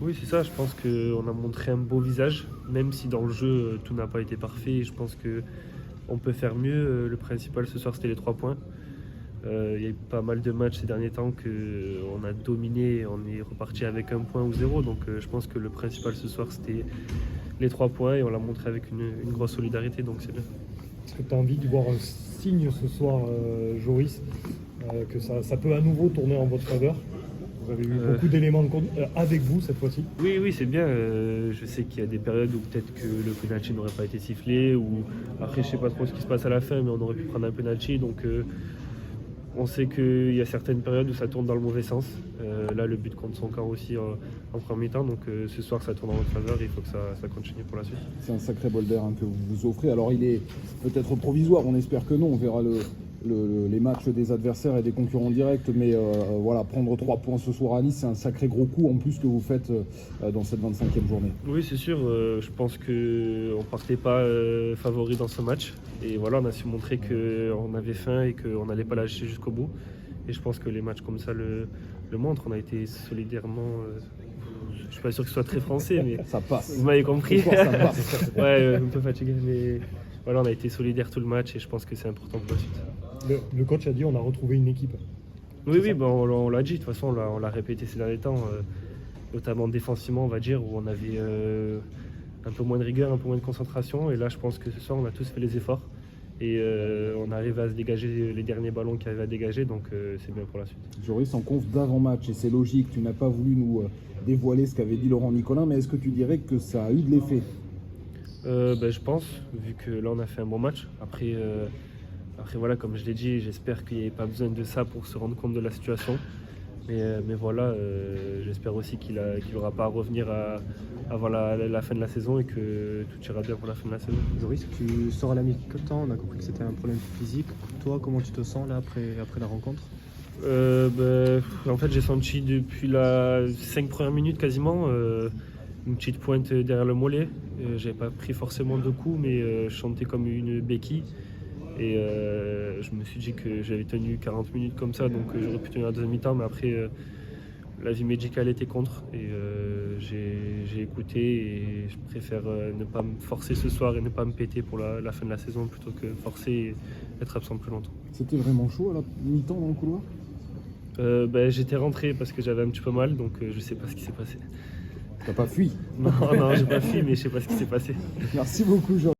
Oui, c'est ça. Je pense qu'on a montré un beau visage, même si dans le jeu, tout n'a pas été parfait. Je pense qu'on peut faire mieux. Le principal ce soir, c'était les 3 points. Il y a eu pas mal de matchs ces derniers temps qu'on a dominé. On est reparti avec 1 point ou 0. Donc je pense que le principal ce soir, c'était les 3 points et on l'a montré avec une grosse solidarité. Donc c'est bien. Est-ce que tu as envie de voir un signe ce soir, Joris, que ça peut à nouveau tourner en votre faveur? Vous avez eu beaucoup d'éléments avec vous cette fois-ci. Oui, c'est bien. Je sais qu'il y a des périodes où peut-être que le penalty n'aurait pas été sifflé. Ou après, je sais pas trop ce qui se passe à la fin, mais on aurait pu prendre un penalty. Donc on sait qu'il y a certaines périodes où ça tourne dans le mauvais sens. Là, le but contre son camp aussi en premier temps. Donc ce soir, ça tourne en votre faveur et il faut que ça continue pour la suite. C'est un sacré bol d'air que vous vous offrez. Alors il est peut-être provisoire, on espère que non. On verra les matchs des adversaires et des concurrents directs. Mais voilà, prendre 3 points ce soir à Nice, c'est un sacré gros coup en plus que vous faites dans cette 25e journée. Oui, c'est sûr. Je pense qu'on ne partait pas favori dans ce match. Et voilà, on a su montrer qu'on avait faim et qu'on n'allait pas lâcher jusqu'au bout. Et je pense que les matchs comme ça le montrent. On a été solidairement... je ne suis pas sûr que ce soit très français, mais Ça passe. vous m'avez compris. Ça passe. Ouais, un peu fatigué, mais voilà, on a été solidaires tout le match et je pense que c'est important pour la suite. Le coach a dit on a retrouvé une équipe. Oui, ben, on l'a dit, de toute façon, on l'a répété ces derniers temps, notamment défensivement, on va dire, où on avait un peu moins de rigueur, un peu moins de concentration. Et là, je pense que ce soir, on a tous fait les efforts. Et on arrive à se dégager les derniers ballons qu'il y avait à dégager, donc c'est bien pour la suite. Joris, en conf d'avant-match, et c'est logique, tu n'as pas voulu nous dévoiler ce qu'avait dit Laurent Nicolin, mais est-ce que tu dirais que ça a eu de l'effet? Je pense, vu que là on a fait un bon match. Après voilà, comme je l'ai dit, j'espère qu'il n'y avait pas besoin de ça pour se rendre compte de la situation. Mais voilà, j'espère aussi qu'il n'aura pas à revenir avant la fin de la saison et que tout ira bien pour la fin de la saison. Joris, tu sors à la mi-temps, on a compris que c'était un problème physique. Toi, comment tu te sens là après la rencontre? En fait, j'ai senti depuis la 5 premières minutes quasiment une petite pointe derrière le mollet. J'avais pas pris forcément de coups, mais je sentais comme une béquille. Et je me suis dit que j'avais tenu 40 minutes comme ça, donc j'aurais pu tenir la deuxième mi-temps, mais après l'avis médical était contre et j'ai écouté et je préfère ne pas me forcer ce soir et ne pas me péter pour la fin de la saison plutôt que forcer et être absent plus longtemps. C'était vraiment chaud à la mi-temps dans le couloir? J'étais rentré parce que j'avais un petit peu mal, donc je sais pas ce qui s'est passé. T'as pas fui? Non, j'ai pas fui, mais je sais pas ce qui s'est passé. Merci beaucoup, Joris.